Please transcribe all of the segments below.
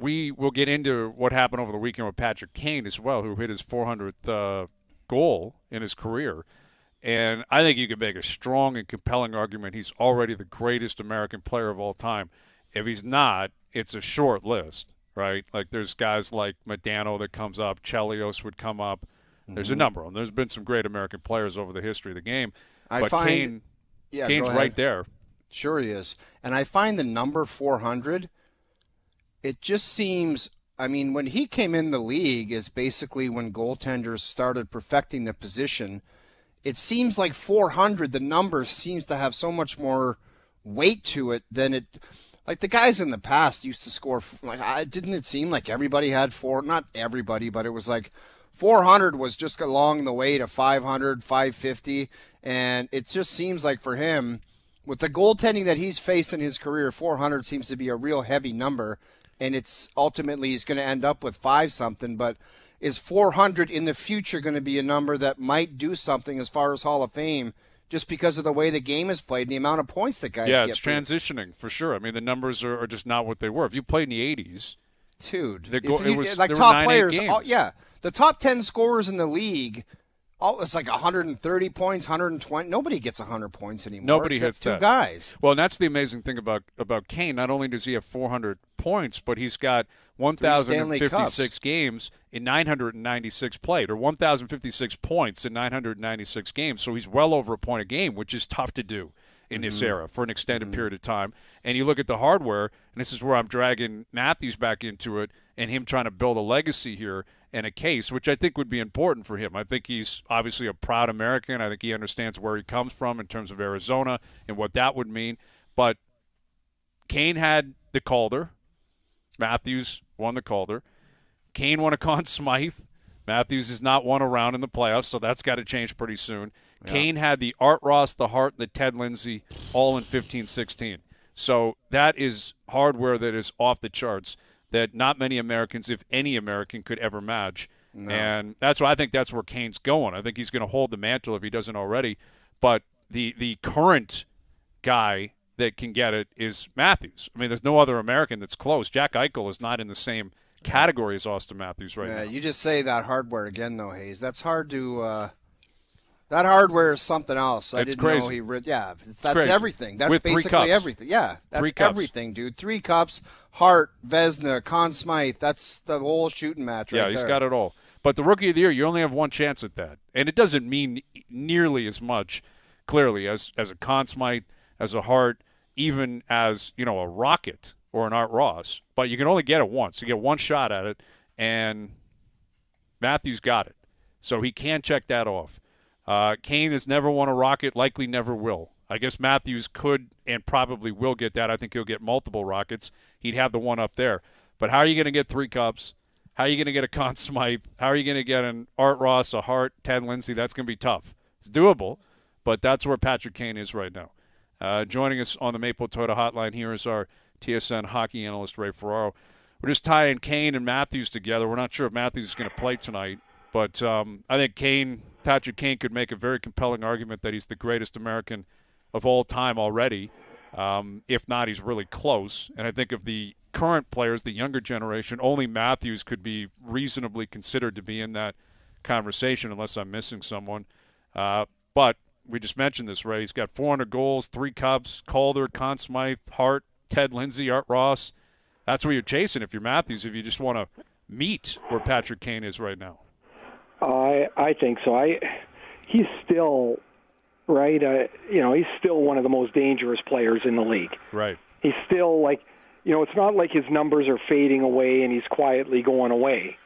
we will get into what happened over the weekend with Patrick Kane as well, who hit his 400th goal in his career. And I think you could make a strong and compelling argument he's already the greatest American player of all time. If he's not, it's a short list, right? Like there's guys like Modano that comes up, Chelios would come up. There's a number of them. There's been some great American players over the history of the game. But Kane's right there. Sure he is. And I find the number 400, it just seems, I mean, when he came in the league is basically when goaltenders started perfecting the position. It seems like 400, the number seems to have so much more weight to it than it. Like the guys in the past used to score, didn't it seem like everybody had not everybody, but it was like 400 was just along the way to 500, 550. And it just seems like for him, with the goaltending that he's faced in his career, 400 seems to be a real heavy number. And it's ultimately he's going to end up with 5-something, but is 400 in the future going to be a number that might do something as far as Hall of Fame just because of the way the game is played and the amount of points that guys get? Yeah, it's transitioning for sure. I mean, the numbers are just not what they were. If you played in the 80s, dude, it was like top players. The top 10 scorers in the league, it's like 130 points, 120. Nobody gets 100 points anymore. Nobody hits two that. Guys. Well, and that's the amazing thing about Kane. Not only does he have 400 points, but he's got 1,056 games in 996 played, or 1,056 points in 996 games. So he's well over a point a game, which is tough to do in this era for an extended period of time. And you look at the hardware, and this is where I'm dragging Matthews back into it, and him trying to build a legacy here and a case, which I think would be important for him. I think he's obviously a proud American. I think he understands where he comes from in terms of Arizona and what that would mean. But Kane had the Calder. Matthews won the Calder. Kane won a Conn Smythe. Matthews has not won a round in the playoffs, so that's got to change pretty soon. Yeah. Kane had the Art Ross, the Hart, and the Ted Lindsay all in 15-16. So that is hardware that is off the charts that not many Americans, if any American, could ever match. No. And that's why I think that's where Kane's going. I think he's going to hold the mantle if he doesn't already. But the current guy that can get it is Matthews. I mean, there's no other American that's close. Jack Eichel is not in the same category as Auston Matthews right now. You just say that hardware again, though, Hayes. That's hard to that hardware is something else. I didn't crazy. Know that's everything. That's with basically everything. Yeah, that's everything, dude. 3 cups, Hart, Vezina, Conn Smythe. That's the whole shooting match right there. Yeah, he's got it all. But the Rookie of the Year, you only have one chance at that. And it doesn't mean nearly as much, clearly, as a Conn Smythe, as a Hart, even as, a Rocket or an Art Ross. But you can only get it once. You get one shot at it, and Matthews got it. So he can check that off. Kane has never won a Rocket, likely never will. I guess Matthews could and probably will get that. I think he'll get multiple Rockets. He'd have the one up there. But how are you going to get 3 cups? How are you going to get a Conn Smythe? How are you going to get an Art Ross, a Hart, Ted Lindsay? That's going to be tough. It's doable, but that's where Patrick Kane is right now. Joining us on the Maple Toyota Hotline here is our TSN hockey analyst, Ray Ferraro. We're just tying Kane and Matthews together. We're not sure if Matthews is going to play tonight, but I think Patrick Kane could make a very compelling argument that he's the greatest American of all time already. If not, he's really close. And I think of the current players, the younger generation, only Matthews could be reasonably considered to be in that conversation, unless I'm missing someone. But we just mentioned this, Ray. He's got 400 goals, 3 cups, Calder, Conn Smythe, Hart, Ted Lindsay, Art Ross. That's what you're chasing if you're Matthews, if you just want to meet where Patrick Kane is right now. I think so. He's still, right, he's still one of the most dangerous players in the league. Right. He's still it's not like his numbers are fading away and he's quietly going away.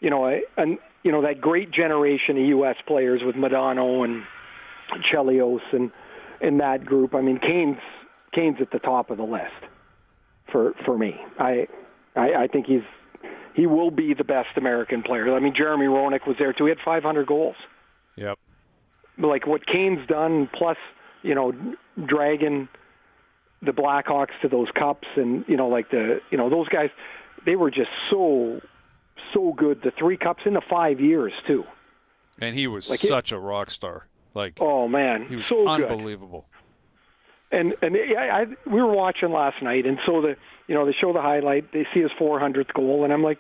That great generation of U.S. players with Modano and Chelios and that group. I mean, Kane's at the top of the list for me. I think he will be the best American player. I mean, Jeremy Roenick was there too. He had 500 goals. Yep. Like what Kane's done, plus dragging the Blackhawks to those cups, and those guys, they were just so good. The 3 cups in the 5 years too. And he was such a rock star. Oh man, he was so unbelievable. We were watching last night, and so they show the highlight. They see his 400th goal, and I'm like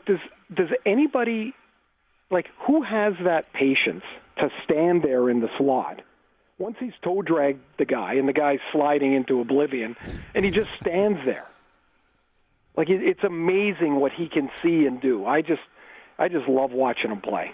does anybody, who has that patience to stand there in the slot once he's toe dragged the guy and the guy's sliding into oblivion, and he just stands there? It's amazing what he can see and do. I just love watching him play.